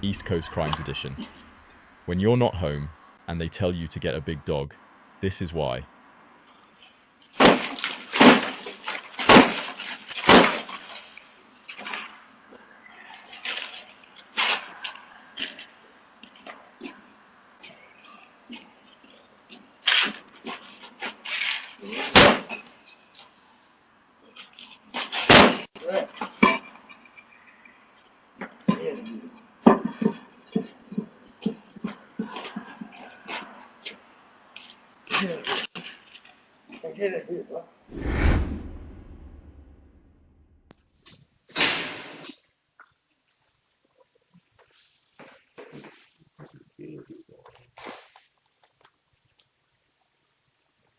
East Coast Crimes Edition. When you're not home and they tell you to get a big dog, this is why.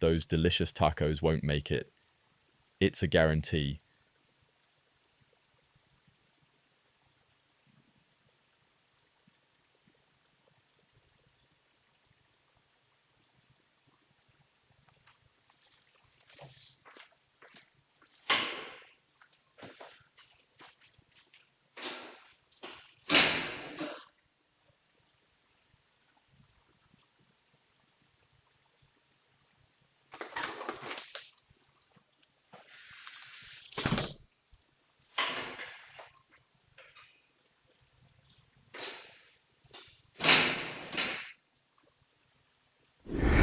Those delicious tacos won't make it. It's a guarantee.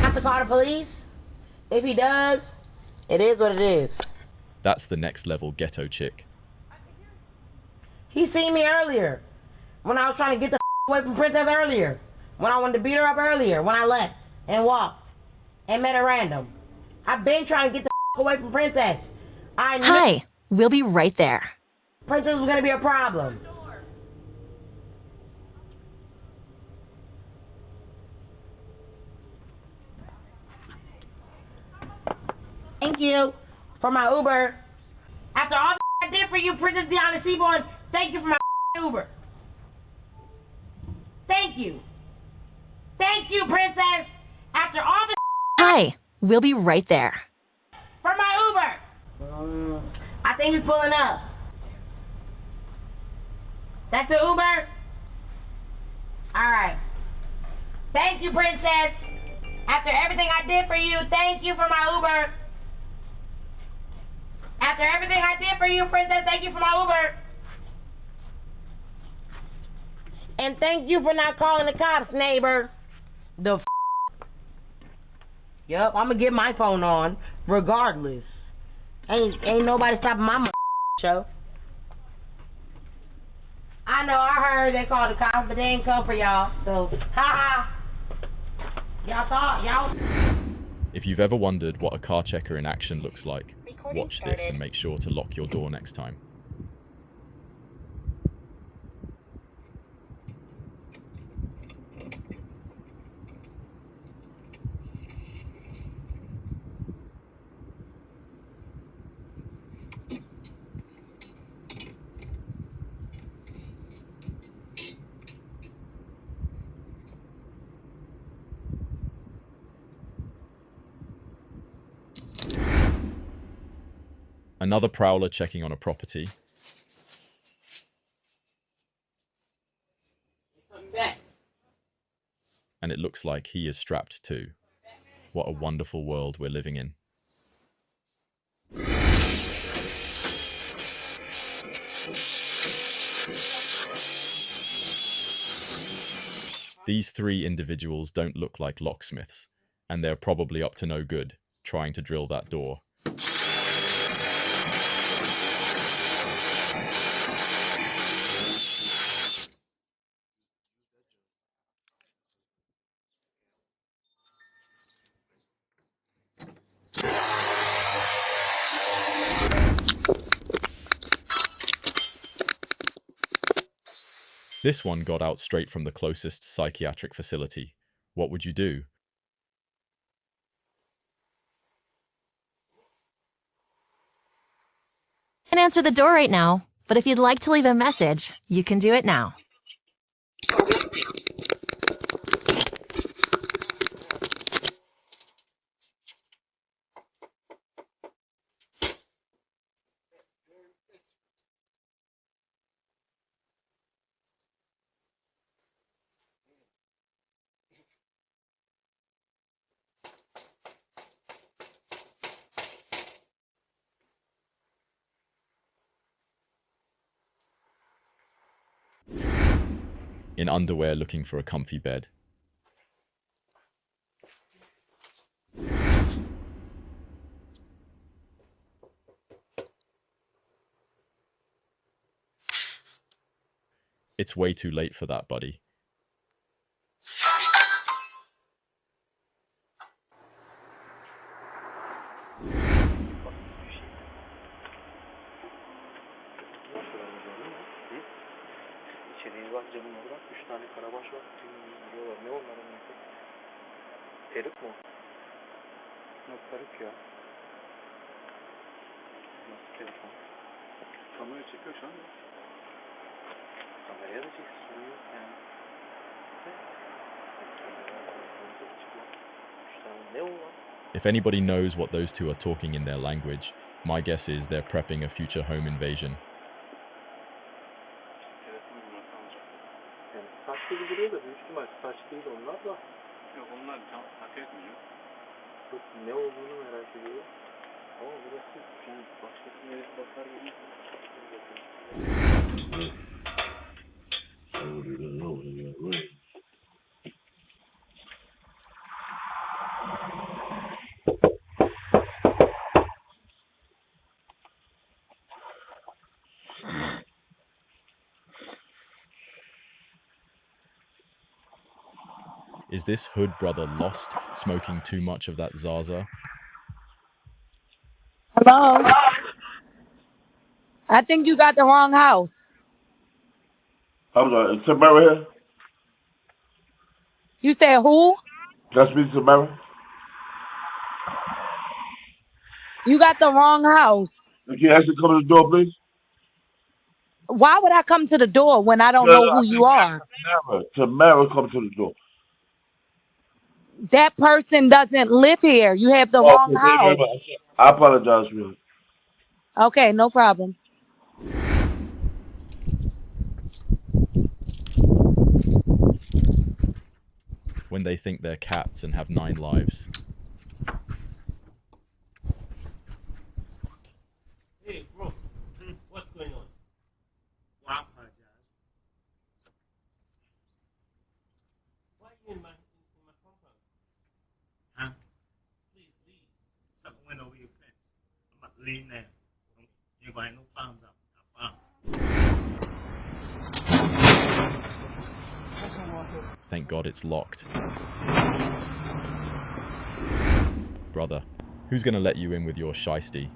Have to call the police? If he does, it is what it is. That's the next level ghetto chick. He seen me earlier. When I was trying to get the away from Princess earlier. When I wanted to beat her up earlier. When I left and walked and met her random. I've been trying to get the away from Princess. Hi, we'll be right there. Princess was going to be a problem. Thank you for my Uber. After all the I did for you, Princess Diana Seaborn, thank you for my Uber. Thank you. Thank you, Princess. After all the Hi, we'll be right there. For my Uber. I think he's pulling up. That's the Uber? Alright. Thank you, Princess. After everything I did for you, thank you for my Uber. After everything I did for you, Princess, thank you for my Uber. And thank you for not calling the cops, neighbor. Yup, I'm gonna get my phone on, regardless. Ain't nobody stopping my show. I know, I heard they called the cops, but they ain't come for y'all. So, ha. Y'all thought, y'all... If you've ever wondered what a car checker in action looks like, watch this and make sure to lock your door next time. Another prowler checking on a property. And it looks like he is strapped too. What a wonderful world we're living in. These three individuals don't look like locksmiths, and they're probably up to no good, trying to drill that door. This one got out straight from the closest psychiatric facility. What would you do? I can't answer the door right now, but if you'd like to leave a message, you can do it now. in underwear looking for a comfy bed. It's way too late for that, buddy. İçeriği bak camına bırak. 3 tane karabaş var. Diyorlar. Ne onların nesi? Peruk mu? Nasıl peruk ya? Nasıl peruk mu? Kamera çekiyor şu an. Kameraya da çeksin. Sorun yok yani. Ne o lan? If anybody knows what those two are talking in their language, my guess is they're prepping a future home invasion. Yani saçlı gibi duruyor da büyük ihtimal saç değil onlar da. Yok onlar hak etmiyor. Yok, ne olduğunu merak ediyorum. Ama burası yani başkası neresi bakar gibi. Is this hood brother lost, smoking too much of that Zaza? Hello? I think you got the wrong house. I'm sorry, is Samara here? You said who? Can I speak to Samara? You got the wrong house. Can you actually come to the door, please? Why would I come to the door when I don't No, know I who think you are? Tamara come to the door. That person doesn't live here. You have the wrong Okay, thank you very house. much. I apologize for you. Okay, no problem. When they think they're cats and have 9 lives. Hey, bro, what's going on? Well, I apologize. Why are you in my compound? Huh? Please leave. Stop the window over your fence. I'm about to leave now. You ain't gonna have no problems out. Thank God it's locked. Brother, who's gonna let you in with your shiesty?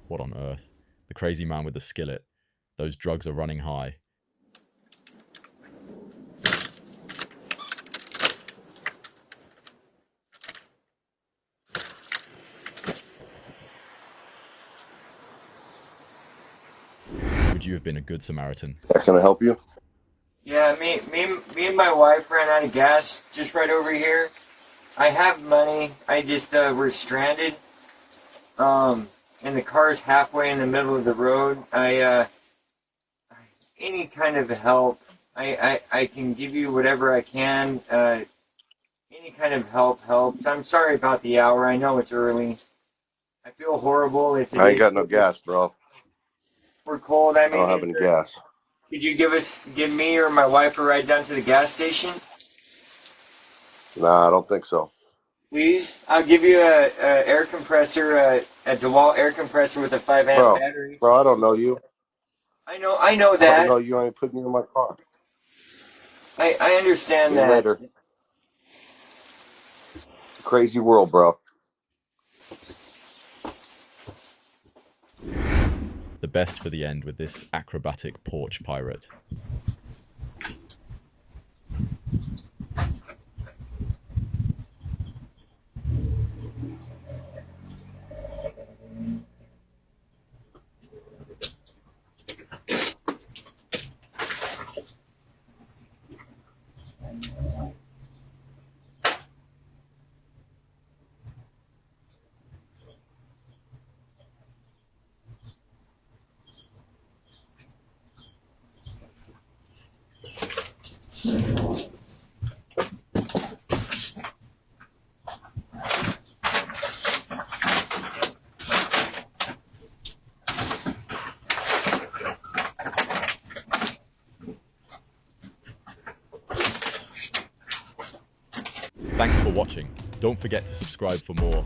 What on earth? The crazy man with the skillet. Those drugs are running high. Would you have been a good Samaritan? Can I help you? Yeah, me and my wife ran out of gas just right over here. I have money. I just we're stranded. And the car's halfway in the middle of the road. Any kind of help. I can give you whatever I can. Any kind of help helps. I'm sorry about the hour. I know it's early. I feel horrible. It's a I ain't day got no gas, bro. we're cold. I I don't have mean, any gas. could you give me or my wife a ride down to the gas station? Nah, I don't think so. Please, I'll give you a air compressor, a DeWalt air compressor with a 5 amp Bro, battery. I don't know you. I know I don't that. know you. I ain't putting you in my car. I understand See you that. later. It's a crazy world, bro. The best for the end with this acrobatic porch pirate. Thanks for watching. Don't forget to subscribe for more.